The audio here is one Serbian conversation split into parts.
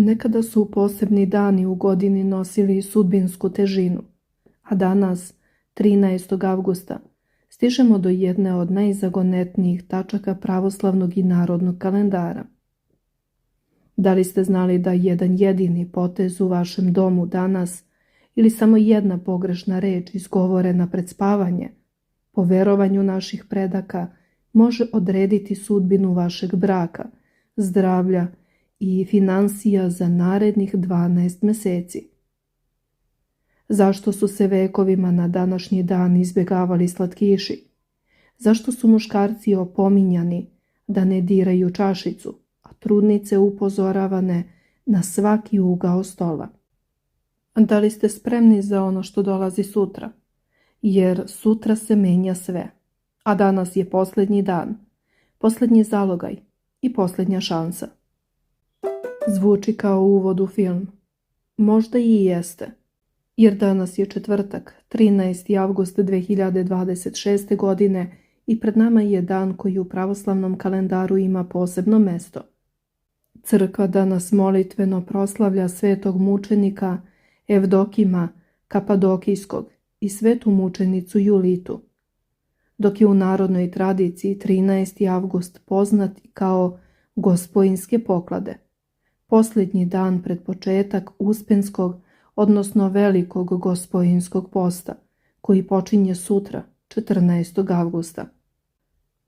Nekada su posebni dani u godini nosili sudbinsku težinu, a danas, 13. avgusta, stižemo do jedne od najzagonetnijih tačaka pravoslavnog i narodnog kalendara. Da li ste znali da jedan jedini potez u vašem domu danas ili samo jedna pogrešna reč izgovorena pred spavanje, po verovanju naših predaka, može odrediti sudbinu vašeg braka, zdravlja i finansija za narednih 12 meseci? Zašto su se vekovima na današnji dan izbjegavali slatkiši? Zašto su muškarci opominjani da ne diraju čašicu, a trudnice upozoravane na svaki ugao stola? Da li ste spremni za ono što dolazi sutra? Jer sutra se menja sve, a danas je posljednji dan, posljednji zalogaj i posljednja šansa. Zvuči kao uvod u film. Možda i jeste, jer danas je četvrtak, 13. avgust 2026. godine i pred nama je dan koji u pravoslavnom kalendaru ima posebno mesto. Crkva danas molitveno proslavlja svetog mučenika Evdokima Kapadokijskog i svetu mučenicu Julitu, dok je u narodnoj tradiciji 13. avgust poznat kao Gospojinske poklade, posljednji dan pred početak Uspenskog, odnosno Velikog Gospojinskog posta, koji počinje sutra, 14. avgusta.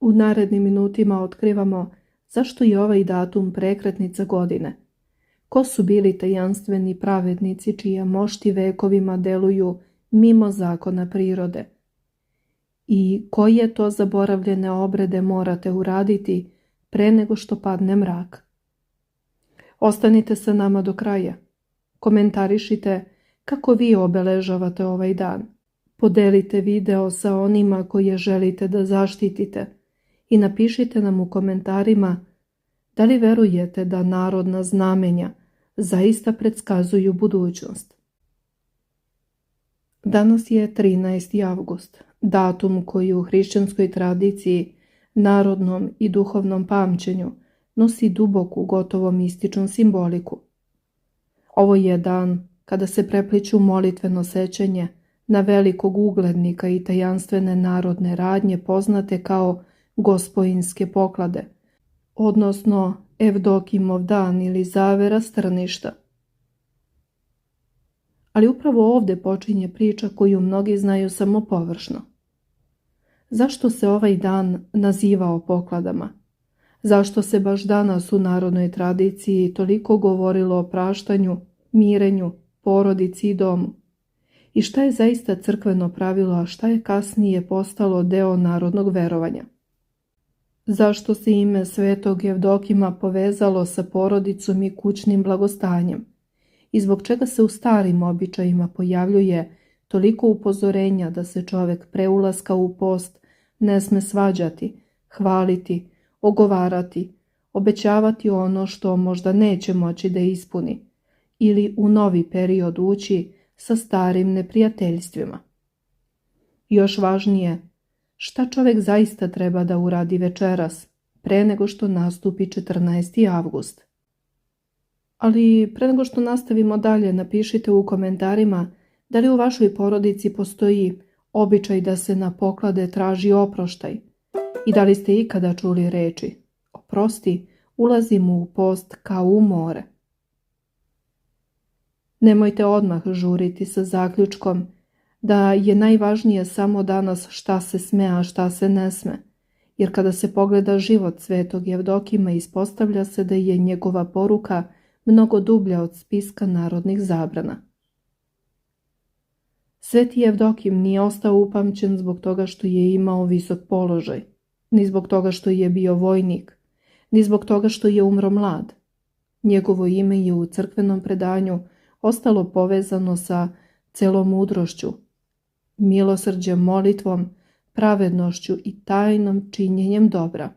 U narednim minutima otkrivamo zašto je ovaj datum prekretnica godine, ko su bili tajanstveni pravednici čija mošti vekovima deluju mimo zakona prirode i koje to zaboravljene obrede morate uraditi pre nego što padne mrak. Ostanite sa nama do kraja. Komentarišite kako vi obeležavate ovaj dan. Podelite video sa onima koje želite da zaštitite i napišite nam u komentarima da li verujete da narodna znamenja zaista predskazuju budućnost. Danas je 13. avgust, datum koji u hrišćanskoj tradiciji, narodnom i duhovnom pamćenju nosi duboku, gotovo mističnu simboliku. Ovo je dan kada se prepliću molitveno sećanje na velikog uglednika i tajanstvene narodne radnje poznate kao Gospojinske poklade, odnosno Evdokimov dan ili zavera strništa. Ali upravo ovdje počinje priča koju mnogi znaju samo površno. Zašto se ovaj dan nazivao pokladama? Zašto se baš danas u narodnoj tradiciji toliko govorilo o praštanju, mirenju, porodici i domu? I šta je zaista crkveno pravilo, a šta je kasnije postalo deo narodnog verovanja? Zašto se ime svetog Evdokima povezalo sa porodicom i kućnim blagostanjem? I zbog čega se u starim običajima pojavljuje toliko upozorenja da se čovjek pre ulaska u post ne sme svađati, hvaliti, ogovarati, obećavati ono što možda neće moći da ispuni ili u novi period ući sa starim neprijateljstvima? Još važnije, šta čovjek zaista treba da uradi večeras, pre nego što nastupi 14. avgust? Ali pre nego što nastavimo dalje, napišite u komentarima da li u vašoj porodici postoji običaj da se na poklade traži oproštaj i da li ste ikada čuli reči oprosti, ulazimo u post kao u more. Nemojte odmah žuriti sa zaključkom da je najvažnije samo danas šta se sme, a šta se ne sme, jer kada se pogleda život svetog Evdokima ispostavlja se da je njegova poruka mnogo dublja od spiska narodnih zabrana. Sveti Evdokim nije ostao upamćen zbog toga što je imao visok položaj, ni zbog toga što je bio vojnik, ni zbog toga što je umro mlad. Njegovo ime je u crkvenom predanju ostalo povezano sa celomudrošću, milosrđem, molitvom, pravednošću i tajnom činjenjem dobra.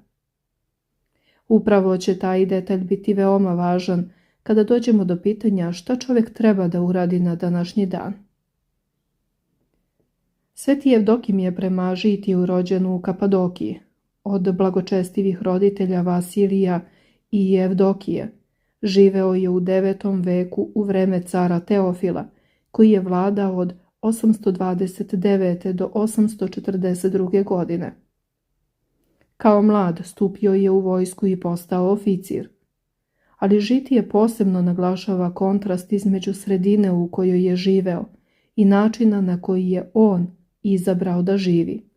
Upravo će taj detalj biti veoma važan kada dođemo do pitanja šta čovjek treba da uradi na današnji dan. Sveti Evdokim je prema žitiju rođen u Kapadokiji, od blagočestivih roditelja Vasilija i Evdokije, Živeo je u 9. veku u vreme cara Teofila, koji je vladao od 829. do 842. godine. Kao mlad stupio je u vojsku i postao oficir. Ali žitije posebno naglašava kontrast između sredine u kojoj je živeo i načina na koji je on izabrao da živi.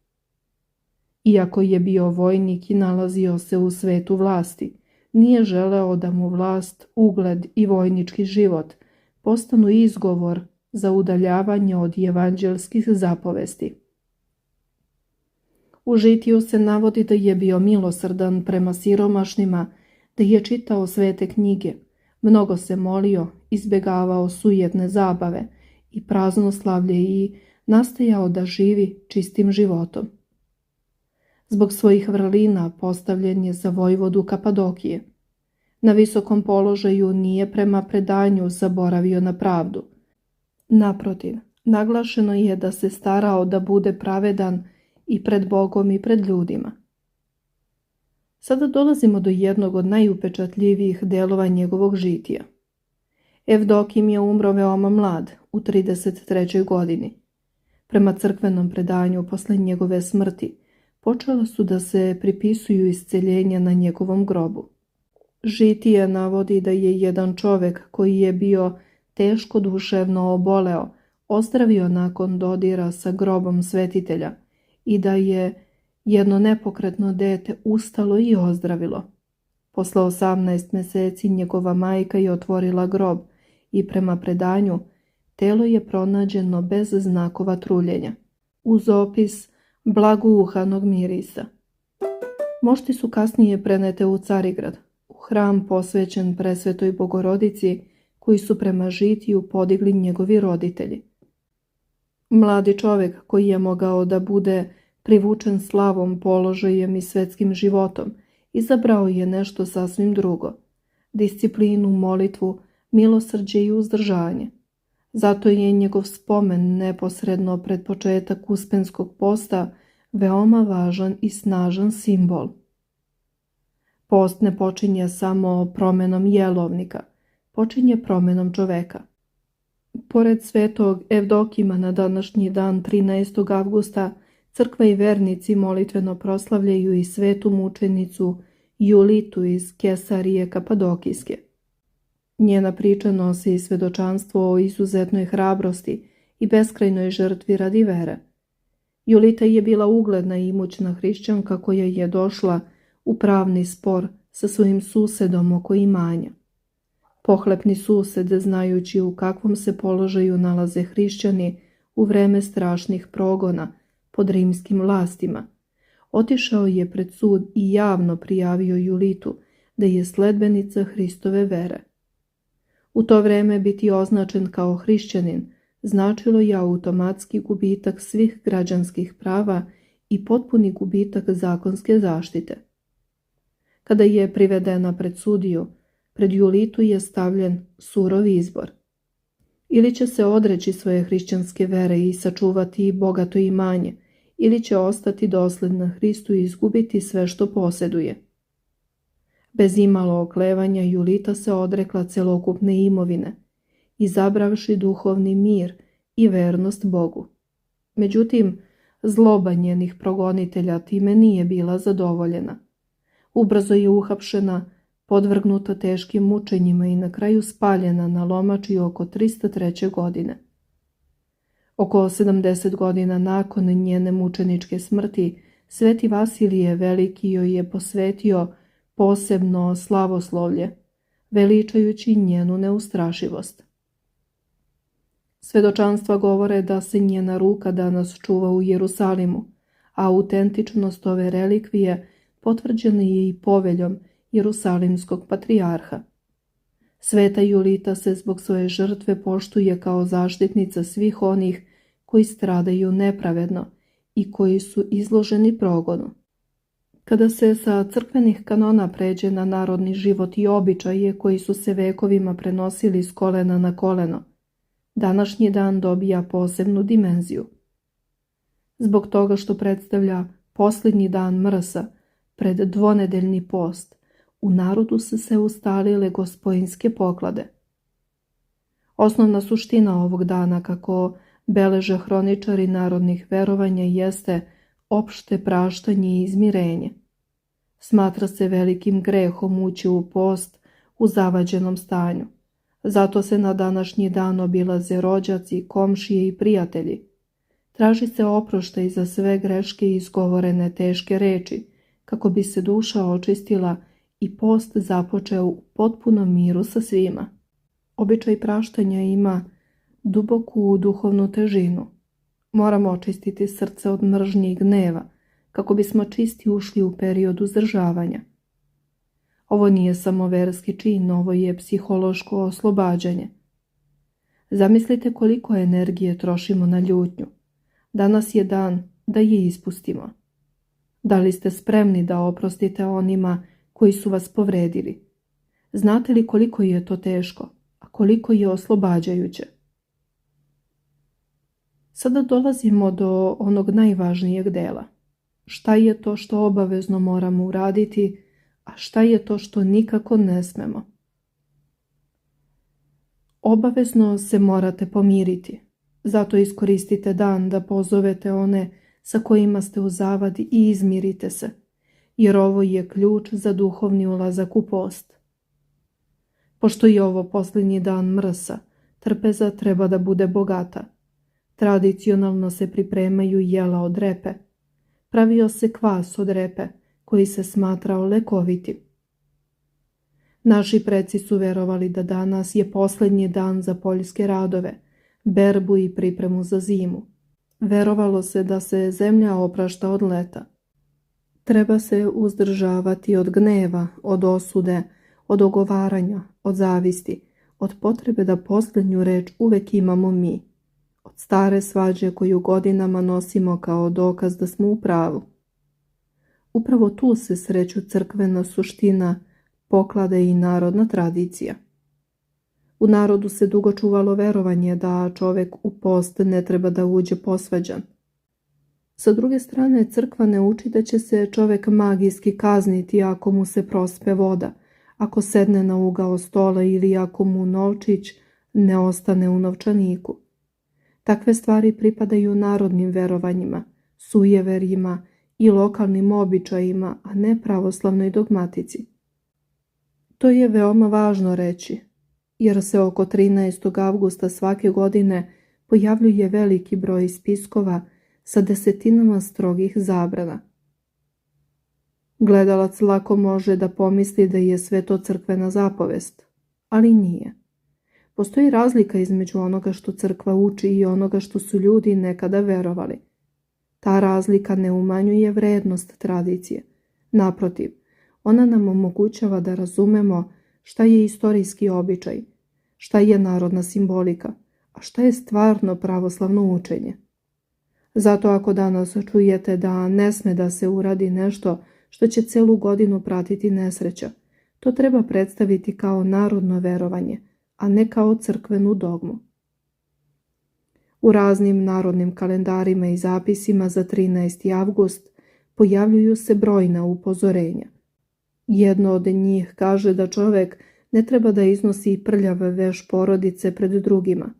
Iako je bio vojnik i nalazio se u svetu vlasti, nije želeo da mu vlast, ugled i vojnički život postanu izgovor za udaljavanje od evanđelskih zapovesti. U žitiju se navodi da je bio milosrdan prema siromašnima, da je čitao svete knjige, mnogo se molio, izbjegavao sujetne zabave i praznoslavlje i nastojao da živi čistim životom. Zbog svojih vrlina postavljen je za vojvodu Kapadokije. Na visokom položaju nije prema predanju zaboravio na pravdu. Naprotiv, naglašeno je da se starao da bude pravedan i pred Bogom i pred ljudima. Sada dolazimo do jednog od najupečatljivijih delova njegovog žitija. Evdokim je umro veoma mlad, u 33. godini. Prema crkvenom predanju posle njegove smrti počela su da se pripisuju isceljenja na njegovom grobu. Žitije navodi da je jedan čovjek koji je bio teško duševno oboleo ozdravio nakon dodira sa grobom svetitelja i da je jedno nepokretno dete ustalo i ozdravilo. Posle 18 mjeseci njegova majka je otvorila grob i prema predanju telo je pronađeno bez znakova truljenja, uz opis blaguuhanog mirisa. Mošti su kasnije prenete u Carigrad, u hram posvećen Presvetoj Bogorodici, koji su prema žitiju podigli njegovi roditelji. Mladi čovjek koji je mogao da bude privučen slavom, položajem i svetskim životom, izabrao je nešto sasvim drugo, disciplinu, molitvu, milosrđe i uzdržanje. Zato je njegov spomen neposredno pred početak Uspenskog posta veoma važan i snažan simbol. Post ne počinje samo promenom jelovnika, počinje promenom čoveka. Pored svetog Evdokima na današnji dan 13. avgusta crkva i vernici molitveno proslavljaju i svetu mučenicu Julitu iz Kesarije Kapadokijske. Njena priča nosi svedočanstvo o izuzetnoj hrabrosti i beskrajnoj žrtvi radi vere. Julita je bila ugledna i imućna hrišćanka koja je došla u pravni spor sa svojim susedom oko imanja. Pohlepni sused, znajući u kakvom se položaju nalaze hrišćani u vreme strašnih progona pod rimskim vlastima, otišao je pred sud i javno prijavio Julitu da je sledbenica Hristove vere. U to vreme biti označen kao hrišćanin značilo je automatski gubitak svih građanskih prava i potpuni gubitak zakonske zaštite. Kada je privedena pred sudiju, pred Julitu je stavljen surov izbor. Ili će se odreći svoje hrišćanske vere i sačuvati bogato imanje, ili će ostati dosledna Hristu i izgubiti sve što posjeduje. Bez imalo oklevanja Julita se odrekla celokupne imovine, izabravši duhovni mir i vernost Bogu. Međutim, zloba njenih progonitelja time nije bila zadovoljena. Ubrzo je uhapšena, podvrgnuta teškim mučenjima i na kraju spaljena na lomači oko 303. godine. Oko 70 godina nakon njene mučeničke smrti, sveti Vasilije Veliki joj je posvetio posebno slavoslovlje, veličajući njenu neustrašivost. Svedočanstva govore da se njena ruka danas čuva u Jerusalimu, a autentičnost ove relikvije potvrđena je i poveljom Jerusalimskog patrijarha. Sveta Julita se zbog svoje žrtve poštuje kao zaštitnica svih onih koji stradaju nepravedno i koji su izloženi progonu. Kada se sa crkvenih kanona pređe na narodni život i običaje koji su se vekovima prenosili s kolena na koleno, današnji dan dobija posebnu dimenziju. Zbog toga što predstavlja posljednji dan mrsa pred dvonedeljni post, u narodu su se ustalile gospojinske poklade. Osnovna suština ovog dana, kako beleže hroničari narodnih verovanja, jeste opšte praštanje i izmirenje. Smatra se velikim grehom ući u post u zavađenom stanju. Zato se na današnji dan obilaze rođaci, komšije i prijatelji. Traži se oproštaj za sve greške i izgovorene teške reči, kako bi se duša očistila i post započeo u potpunom miru sa svima. Običaj praštanja ima duboku duhovnu težinu. Moramo očistiti srce od mržnje i gneva, kako bismo čisti ušli u period uzdržavanja. Ovo nije samo verski čin, ovo je psihološko oslobađanje. Zamislite koliko energije trošimo na ljutnju. Danas je dan da je ispustimo. Da li ste spremni da oprostite onima koji su vas povredili? Znate li koliko je to teško, a koliko je oslobađajuće? Sada dolazimo do onog najvažnijeg dela. Šta je to što obavezno moramo uraditi, a šta je to što nikako ne smemo? Obavezno se morate pomiriti. Zato iskoristite dan da pozovete one sa kojima ste u zavadi i izmirite se, jer ovo je ključ za duhovni ulazak u post. Pošto je ovo posljednji dan mrsa, trpeza treba da bude bogata. Tradicionalno se pripremaju jela od repe. Pravio se kvas od repe, koji se smatrao lekovitim. Naši preci su verovali da danas je posljednji dan za poljske radove, berbu i pripremu za zimu. Verovalo se da se zemlja oprašta od leta. Treba se uzdržavati od gneva, od osude, od ogovaranja, od zavisti, od potrebe da posljednju reč uvek imamo mi, od stare svađe koju godinama nosimo kao dokaz da smo u pravu. Upravo tu se sreću crkvena suština, poklade i narodna tradicija. U narodu se dugo čuvalo verovanje da čovjek u post ne treba da uđe posvađan. Sa druge strane, crkva ne uči da će se čovjek magijski kazniti ako mu se prospe voda, ako sedne na ugao stola ili ako mu novčić ne ostane u novčaniku. Takve stvari pripadaju narodnim verovanjima, sujeverjima i lokalnim običajima, a ne pravoslavnoj dogmatici. To je veoma važno reći, jer se oko 13. avgusta svake godine pojavljuje veliki broj spiskova sa desetinama strogih zabrana. Gledalac lako može da pomisli da je sve to crkvena zapovest, ali nije. Postoji razlika između onoga što crkva uči i onoga što su ljudi nekada verovali. Ta razlika ne umanjuje vrednost tradicije. Naprotiv, ona nam omogućava da razumemo šta je istorijski običaj, šta je narodna simbolika, a šta je stvarno pravoslavno učenje. Zato ako danas čujete da ne sme da se uradi nešto što će celu godinu pratiti nesreća, to treba predstaviti kao narodno verovanje, a ne kao crkvenu dogmu. U raznim narodnim kalendarima i zapisima za 13. avgust pojavljuju se brojna upozorenja. Jedno od njih kaže da čovjek ne treba da iznosi prljave veš porodice pred drugima,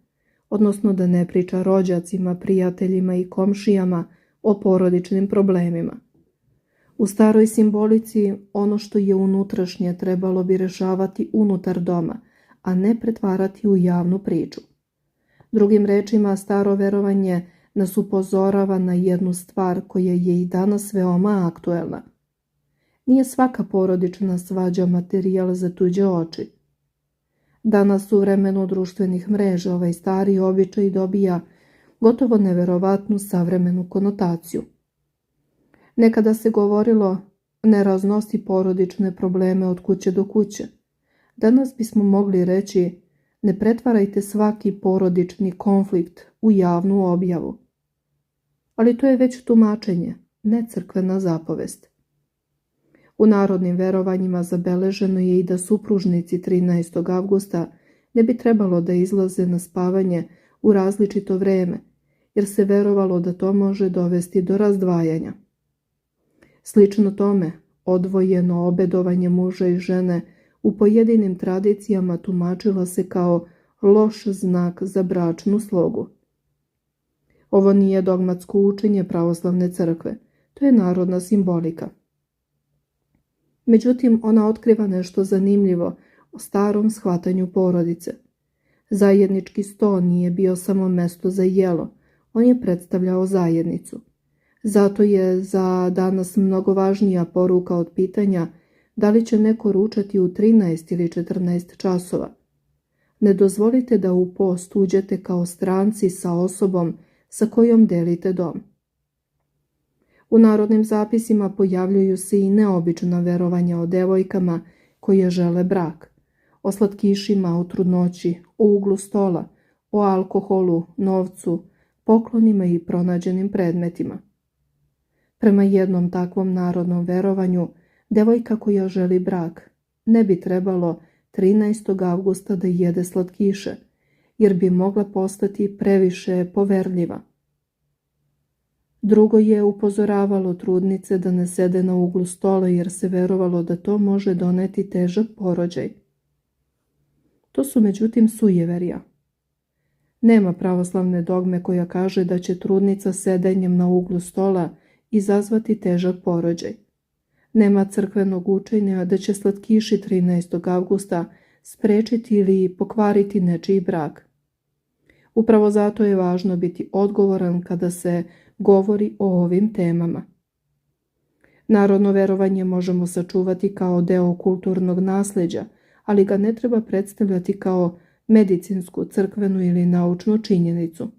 odnosno da ne priča rođacima, prijateljima i komšijama o porodičnim problemima. U staroj simbolici ono što je unutrašnje trebalo bi rešavati unutar doma, a ne pretvarati u javnu priču. Drugim rečima, staro verovanje nas upozorava na jednu stvar koja je i danas veoma aktuelna. Nije svaka porodična svađa materijal za tuđe oči. Danas u vremenu društvenih mreža ovaj stari običaj dobija gotovo neverovatnu savremenu konotaciju. Nekada se govorilo ne raznosi porodične probleme od kuće do kuće. Danas bismo mogli reći ne pretvarajte svaki porodični konflikt u javnu objavu. Ali to je već tumačenje, ne crkvena zapovest. U narodnim verovanjima zabeleženo je i da supružnici 13. avgusta ne bi trebalo da izlaze na spavanje u različito vreme, jer se verovalo da to može dovesti do razdvajanja. Slično tome, odvojeno obedovanje muža i žene u pojedinim tradicijama tumačilo se kao loš znak za bračnu slogu. Ovo nije dogmatsko učenje pravoslavne crkve, to je narodna simbolika. Međutim, ona otkriva nešto zanimljivo o starom shvatanju porodice. Zajednički sto nije bio samo mesto za jelo, on je predstavljao zajednicu. Zato je za danas mnogo važnija poruka od pitanja da li će neko ručati u 13 ili 14 časova. Ne dozvolite da u post uđete kao stranci sa osobom sa kojom delite dom. U narodnim zapisima pojavljuju se i neobična verovanja o devojkama koje žele brak, o slatkišima, o trudnoći, o uglu stola, o alkoholu, novcu, poklonima i pronađenim predmetima. Prema jednom takvom narodnom verovanju, devojka koja želi brak ne bi trebalo 13. avgusta da jede slatkiše, jer bi mogla postati previše poverljiva. Drugo je upozoravalo trudnice da ne sede na uglu stola jer se verovalo da to može doneti težak porođaj. To su međutim sujeverja. Nema pravoslavne dogme koja kaže da će trudnica sedenjem na uglu stola izazvati težak porođaj. Nema crkvenog učenja da će slatkiši 13. avgusta sprečiti ili pokvariti nečiji brak. Upravo zato je važno biti odgovoran kada se govori o ovim temama. Narodno verovanje možemo sačuvati kao deo kulturnog nasleđa, ali ga ne treba predstavljati kao medicinsku, crkvenu ili naučnu činjenicu.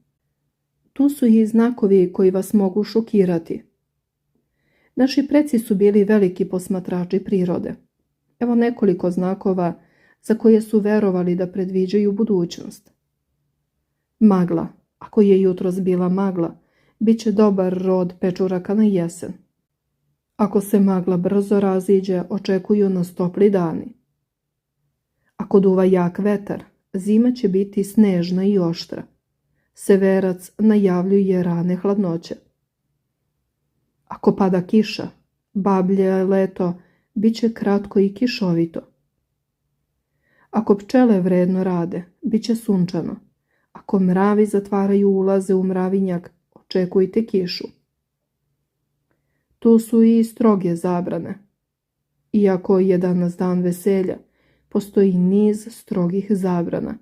Tu su i znakovi koji vas mogu šokirati. Naši preci su bili veliki posmatrači prirode. Evo nekoliko znakova za koje su verovali da predviđaju budućnost. Magla. Ako je jutros bila magla, bit će dobar rod pečuraka na jesen. Ako se magla brzo raziđe, očekuju nas topli dani. Ako duva jak vetar, zima će biti snežna i oštra. Severac najavljuje rane hladnoće. Ako pada kiša, bablje leto bit će kratko i kišovito. Ako pčele vredno rade, bit će sunčano. Ako mravi zatvaraju ulaze u mravinjak, očekujte kišu. Tu su i stroge zabrane. Iako je danas dan veselja, postoji niz strogih zabrana.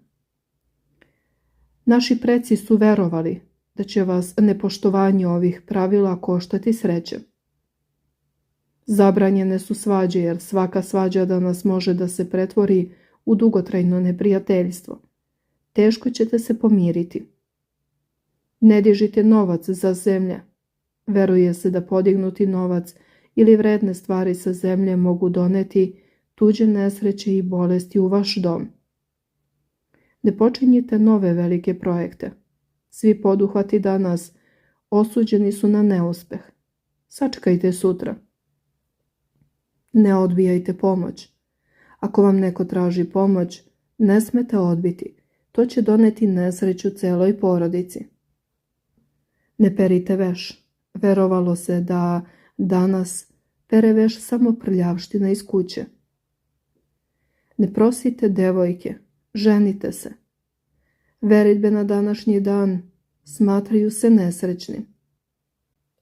Naši preci su verovali da će vas nepoštovanje ovih pravila koštati sreće. Zabranjene su svađe, jer svaka svađa danas može da se pretvori u dugotrajno neprijateljstvo. Teško ćete se pomiriti. Ne dižite novac za zemlje. Veruje se da podignuti novac ili vredne stvari sa zemlje mogu doneti tuđe nesreće i bolesti u vaš dom. Ne počinjite nove velike projekte. Svi poduhvati danas osuđeni su na neuspeh. Sačekajte sutra. Ne odbijajte pomoć. Ako vam neko traži pomoć, ne smete odbiti. To će doneti nesreću celoj porodici. Ne perite veš. Verovalo se da danas pere veš samo prljavština iz kuće. Ne prosite devojke, ženite se. Veritbe na današnji dan smatraju se nesrećnim.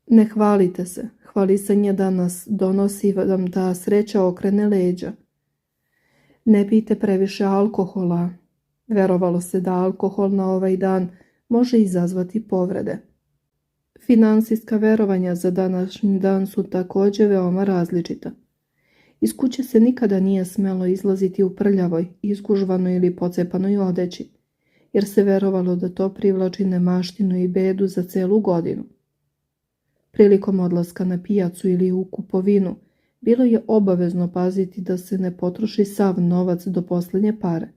Ne hvalite se, hvalisanje danas donosi vam da sreća okrene leđa. Ne pijte previše alkohola. Verovalo se da alkohol na ovaj dan može izazvati povrede. Finansijska verovanja za današnji dan su također veoma različita. Iz kuće se nikada nije smelo izlaziti u prljavoj, izgužvanoj ili pocepanoj odeći, jer se verovalo da to privlači nemaštinu i bedu za celu godinu. Prilikom odlaska na pijacu ili u kupovinu, bilo je obavezno paziti da se ne potroši sav novac do posljednje pare.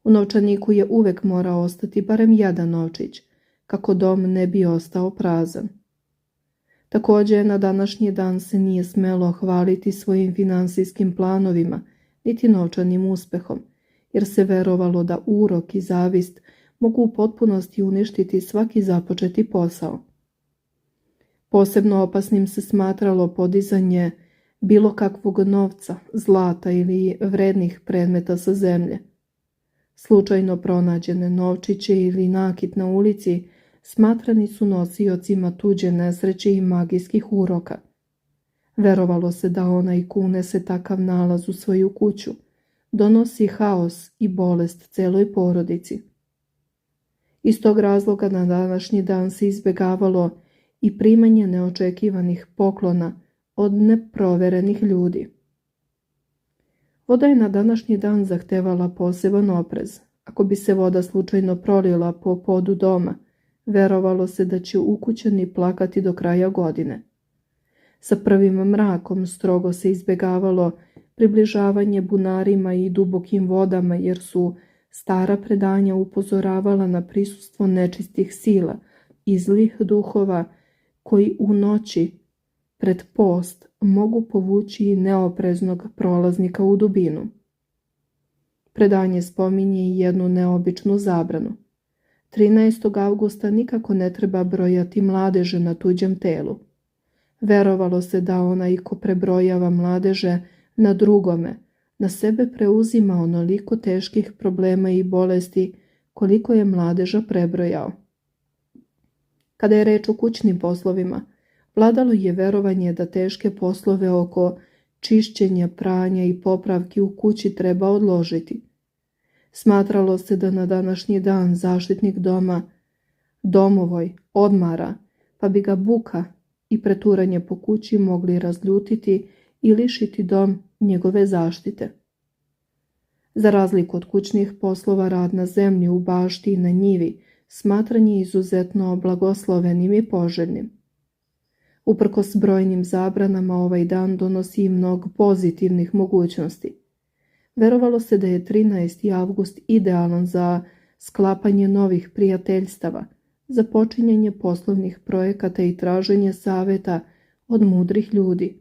U novčaniku je uvek morao ostati barem jedan novčić, kako dom ne bi ostao prazan. Također, na današnji dan se nije smelo hvaliti svojim finansijskim planovima, niti novčanim uspehom, jer se verovalo da urok i zavist mogu u potpunosti uništiti svaki započeti posao. Posebno opasnim se smatralo podizanje bilo kakvog novca, zlata ili vrednih predmeta sa zemlje. Slučajno pronađene novčiće ili nakit na ulici smatrani su nosiocima tuđe nesreće i magijskih uroka. Verovalo se da onaj ko unese takav nalaz u svoju kuću donosi haos i bolest celoj porodici. Iz tog razloga na današnji dan se izbjegavalo i primanje neočekivanih poklona od neproverenih ljudi. Voda je na današnji dan zahtevala poseban oprez. Ako bi se voda slučajno prolila po podu doma, verovalo se da će ukućani plakati do kraja godine. Sa prvim mrakom strogo se izbjegavalo približavanje bunarima i dubokim vodama, jer su stara predanja upozoravala na prisustvo nečistih sila i zlih duhova koji u noći pred post mogu povući i neopreznog prolaznika u dubinu. Predanje spominje i jednu neobičnu zabranu. 13. avgusta nikako ne treba brojati mladeže na tuđem telu. Verovalo se da onaj ko prebrojava mladeže na drugome, na sebe preuzima onoliko teških problema i bolesti koliko je mladeža prebrojao. Kada je reč o kućnim poslovima, vladalo je verovanje da teške poslove oko čišćenja, pranja i popravki u kući treba odložiti. Smatralo se da na današnji dan zaštitnik doma domovoj odmara, pa bi ga buka i preturanje po kući mogli razljutiti i lišiti dom njegove zaštite. Za razliku od kućnih poslova, rad na zemlji, u bašti i na njivi smatran je izuzetno blagoslovenim i poželjnim. Uprkos brojnim zabranama, ovaj dan donosi i mnogo pozitivnih mogućnosti. Verovalo se da je 13. avgust idealan za sklapanje novih prijateljstava, za počinjanje poslovnih projekata i traženje saveta od mudrih ljudi.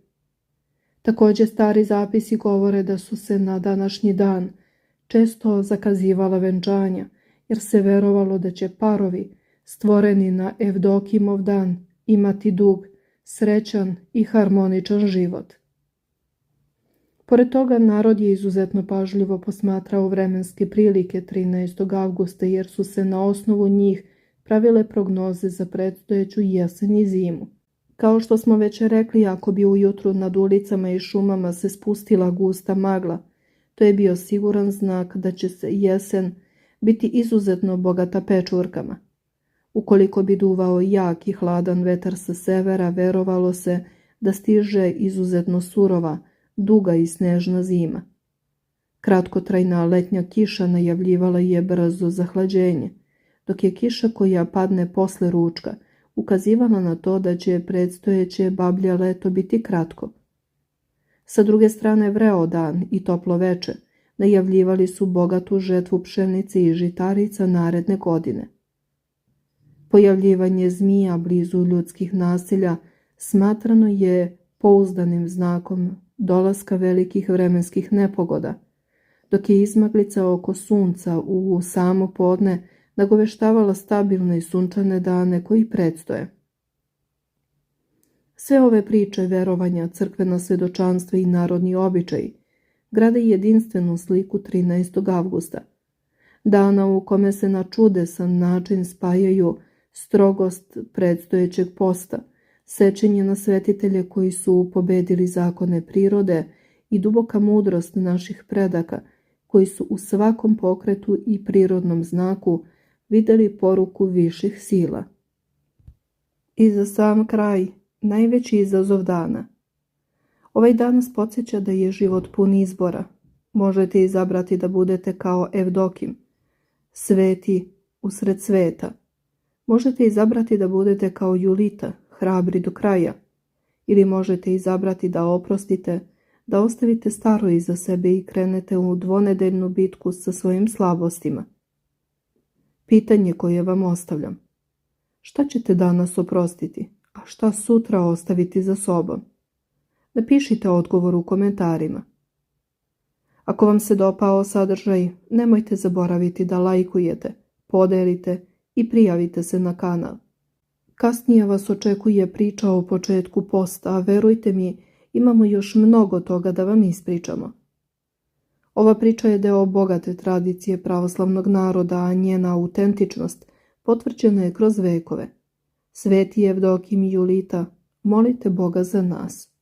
Također stari zapisi govore da su se na današnji dan često zakazivala venčanja, jer se verovalo da će parovi stvoreni na Evdokimov dan imati dug, srećan i harmoničan život. Pored toga, narod je izuzetno pažljivo posmatrao vremenske prilike 13. avgusta, jer su se na osnovu njih pravile prognoze za predstojeću jesen i zimu. Kao što smo već rekli, ako bi ujutru nad ulicama i šumama se spustila gusta magla, to je bio siguran znak da će se jesen biti izuzetno bogata pečurkama. Ukoliko bi duvao jak i hladan vetar sa severa, verovalo se da stiže izuzetno surova, duga i snežna zima. Kratkotrajna letnja kiša najavljivala je brzo zahlađenje, dok je kiša koja padne posle ručka ukazivala na to da će predstojeće bablje leto biti kratko. Sa druge strane, vreo dan i toplo veče najavljivali su bogatu žetvu pšenice i žitarica naredne godine. Pojavljivanje zmija blizu ljudskih naselja smatrano je pouzdanim znakom dolaska velikih vremenskih nepogoda, dok je izmaglica oko sunca u samo podne nagoveštavala stabilne i sunčane dane koji predstoje. Sve ove priče, verovanja, crkvena svedočanstva i narodni običaji grade jedinstvenu sliku 13. avgusta, dana u kome se na čudesan način spajaju strogost predstojećeg posta, sećanje na svetitelje koji su pobedili zakone prirode i duboka mudrost naših predaka koji su u svakom pokretu i prirodnom znaku vidjeli poruku viših sila. I za sam kraj, najveći izazov dana. Ovaj dan nas podsjeća da je život pun izbora. Možete izabrati da budete kao Evdokim, sveti usred sveta. Možete izabrati da budete kao Julita, hrabri do kraja. Ili možete izabrati da oprostite, da ostavite staro iza sebe i krenete u dvonedeljnu bitku sa svojim slabostima. Pitanje koje vam ostavljam. Šta ćete danas oprostiti, a šta sutra ostaviti za sobom? Napišite odgovor u komentarima. Ako vam se dopao sadržaj, nemojte zaboraviti da lajkujete, podelite i prijavite se na kanal. Kasnije vas očekuje priča o početku posta, a verujte mi, imamo još mnogo toga da vam ispričamo. Ova priča je deo bogate tradicije pravoslavnog naroda, a njena autentičnost potvrđena je kroz vekove. Sveti Jevdokim i Julita, molite Boga za nas.